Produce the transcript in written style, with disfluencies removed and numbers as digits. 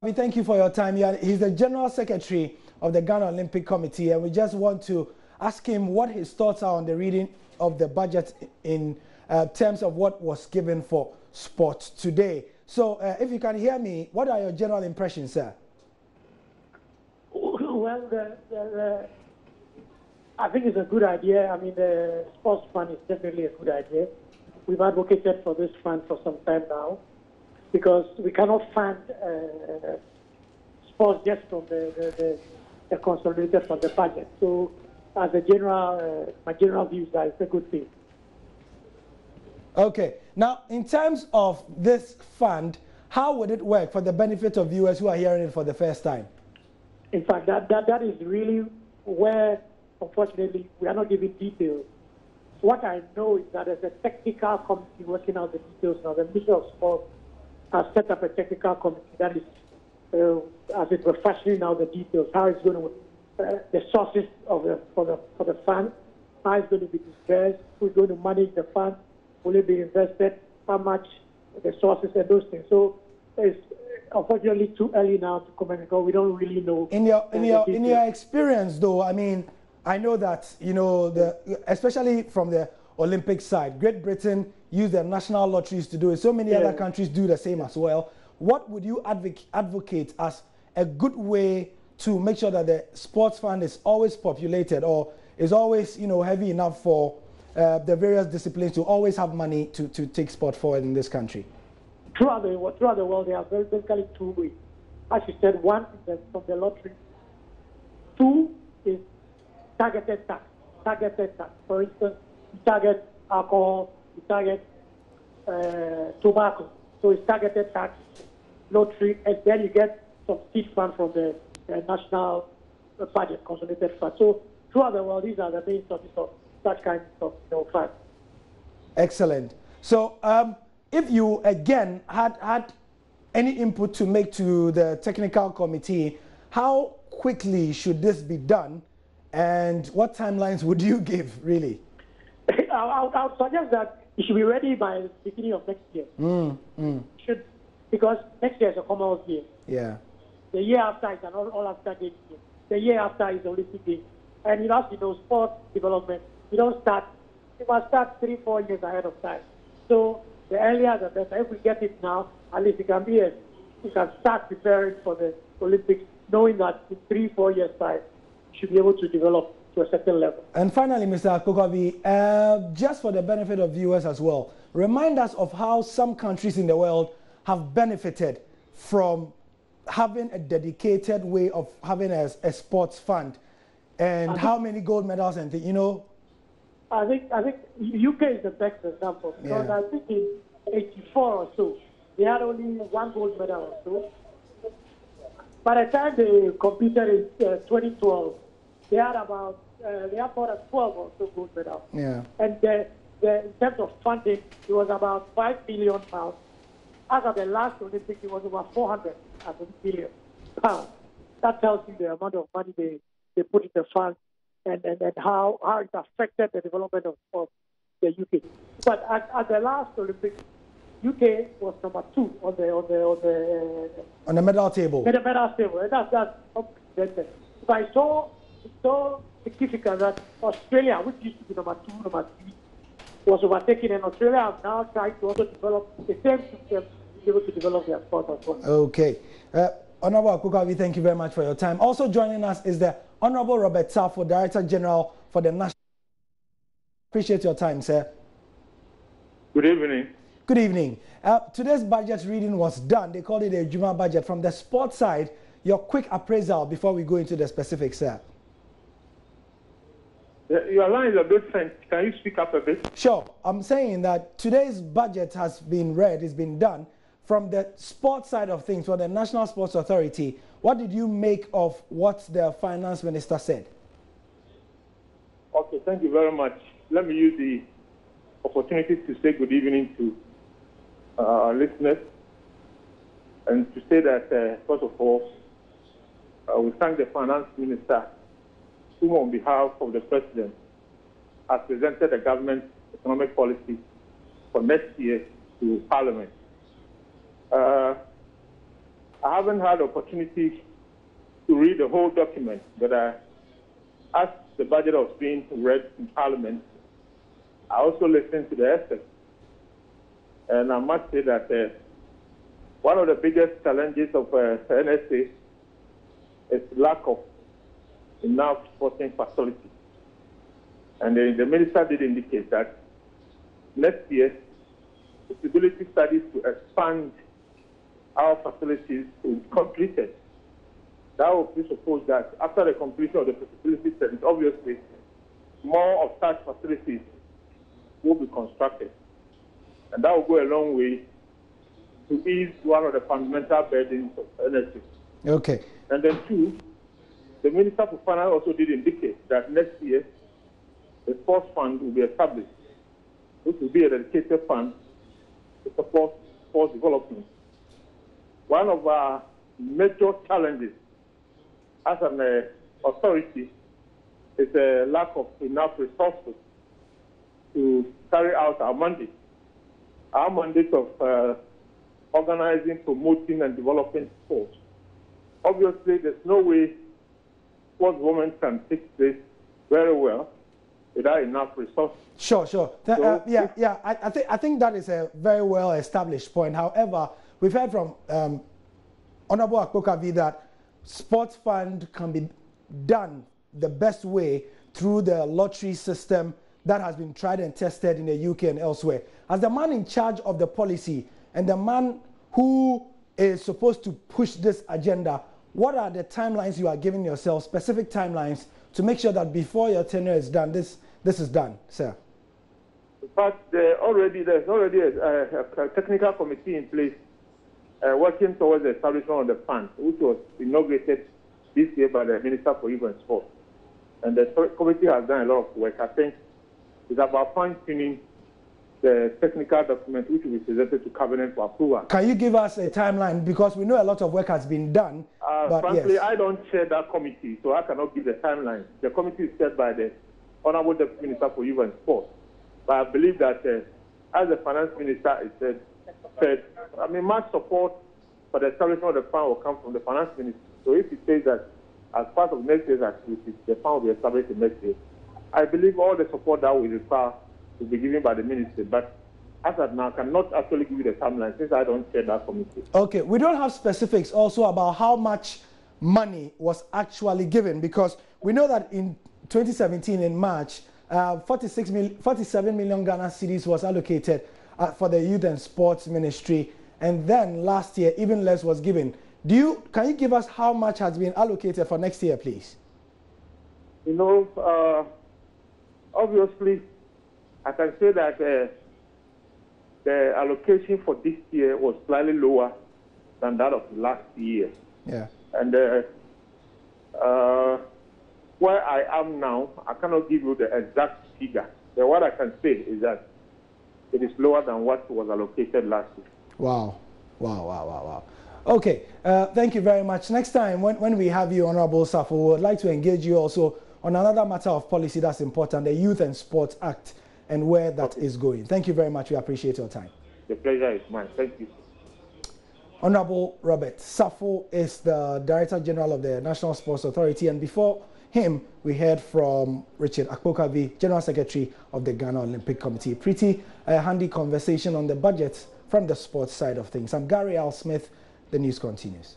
We thank you for your time. He's the General Secretary of the Ghana Olympic Committee, and we just want to ask him what his thoughts are on the reading of the budget in terms of what was given for sport today. So, if you can hear me, what are your general impressions, sir? Well, I think it's a good idea. I mean, the sports fund is definitely a good idea. We've advocated for this fund for some time now, because we cannot fund sports just from the consolidated from the budget. So, as a general, my general view is that it's a good thing. Okay. Now, in terms of this fund, how would it work for the benefit of viewers who are hearing it for the first time? In fact, that is really where, unfortunately, we are not giving details. What I know is that there's a technical committee working out the details now. The Ministry of Sport has set up a technical committee that is, as it were, fashioning out the details, how it's going to, the sources of for the fund, how it's going to be dispersed, who's going to manage the fund, will it be invested, how much, the sources and those things. So it's unfortunately too early now to comment because we don't really know. In your experience, though, I mean, I know that, you know, especially from the Olympic side, Great Britain used their national lotteries to do it. So many other countries do the same as well. What would you advocate as a good way to make sure that the sports fund is always populated or is always, you know, heavy enough for the various disciplines to always have money to take sport forward in this country? Throughout the world, there are basically two ways. As you said, one is from the lottery. Two is targeted tax. Targeted tax. For instance, you target alcohol, you target tobacco. So it's targeted tax, lottery, and then you get some seed fund from the national budget, consolidated fund. So throughout the world, these are the main sources of such kind of fund. Excellent. So if you again had any input to make to the technical committee, how quickly should this be done, and what timelines would you give, really? I would suggest that it should be ready by the beginning of next year. Because next year is a Commonwealth year. Yeah. The year after is an all-Africa Games year. The year after is the Olympic Games. And you know, sports development, you must start 3-4 years ahead of time. So the earlier the better. If we get it now, at least it can be we can start preparing for the Olympics, knowing that in 3-4 years' time, you should be able to develop to a certain level. And finally, Mr. Kokobi, just for the benefit of viewers as well, remind us of how some countries in the world have benefited from having a dedicated way of having a sports fund, and how many gold medals and things, you know. I think UK is the best example, because I think in '84 or so they had only one gold medal or so. By the time they competed in 2012, they had more than 12 or so gold medals. Yeah. And in terms of funding, it was about £5 billion. As of the last Olympics, it was over 400 million pounds. That tells you the amount of money they put in the fund and how it affected the development of the UK. But at the last Olympics, UK was number 2 on the medal table. The medal table. That's unprecedented. But it's so significant that Australia, which used to be number 2, number 3, was overtaken, and Australia have now tried to also develop the same system to be able to develop their sport as well. Okay. Honorable Akukavi, thank you very much for your time. Also joining us is the Honorable Robert Safo, Director General for the National. Appreciate your time, sir. Good evening. Good evening. Today's budget reading was done. They called it a Juma budget. From the sports side, your quick appraisal before we go into the specifics, sir. Your line is a bit faint. Can you speak up a bit? Sure. I'm saying that today's budget has been read, it's been done. From the sports side of things, for the National Sports Authority, what did you make of what the finance minister said? Okay, thank you very much. Let me use the opportunity to say good evening to our listeners, and to say that, first of all, we thank the finance minister, who on behalf of the president has presented the government's economic policy for next year to Parliament. I haven't had the opportunity to read the whole document, but as the budget was being read in Parliament, I also listened to the essay. And I must say that one of the biggest challenges of NSA is lack of enough sporting facilities. And the minister did indicate that next year, feasibility studies to expand our facilities will be completed. That will presuppose that after the completion of the feasibility studies, obviously, more of such facilities will be constructed. And that will go a long way to ease one of the fundamental burdens of energy. Okay. And then two, the Minister for Finance also did indicate that next year, the sports fund will be established, which will be a dedicated fund to support sports development. One of our major challenges as an authority is a lack of enough resources to carry out our mandate. Our mandate of organizing, promoting, and developing sports. Obviously, there's no way sports women can take this very well without enough resources. Sure. I think that is a very well established point. However, we've heard from Honorable Akpokavi that sports fund can be done the best way through the lottery system that has been tried and tested in the UK and elsewhere. As the man in charge of the policy and the man who is supposed to push this agenda, what are the timelines you are giving yourself, specific timelines, to make sure that before your tenure is done, this is done, sir? But there's already a technical committee in place working towards the establishment of the fund, which was inaugurated this year by the Minister for Youth and Sport. And the committee has done a lot of work. I think it's about fine-tuning the technical document which will be presented to Cabinet for approval. Can you give us a timeline? Because we know a lot of work has been done. But frankly, yes. I don't chair that committee, so I cannot give the timeline. The committee is chaired by the Honorable Deputy Minister for Youth and Sport. But I believe that as the Finance Minister said, I mean, much support for the establishment of the fund will come from the Finance Minister. So if he says that as part of next year's activities, the fund will be established in next year, I believe all the support that we require will be given by the ministry. But as of now, I cannot actually give you the timeline since I don't chair that committee. Okay, we don't have specifics also about how much money was actually given, because we know that in 2017 in March, 47 million Ghana cedis was allocated for the Youth and Sports Ministry, and then last year even less was given. Can you give us how much has been allocated for next year, please? You know, obviously, I can say that the allocation for this year was slightly lower than that of last year. Yeah. And where I am now, I cannot give you the exact figure. But what I can say is that it is lower than what was allocated last year. Wow. Okay, thank you very much. Next time, when we have you, Honorable Safo, we would like to engage you also on another matter of policy that's important, the Youth and Sports Act, and where that is going. Thank you very much. We appreciate your time. The pleasure is mine. Thank you. Honorable Robert Safo is the Director General of the National Sports Authority, and before him, we heard from Richard Akpokavi, General Secretary of the Ghana Olympic Committee. Pretty handy conversation on the budget from the sports side of things. I'm Gary L. Smith. The news continues.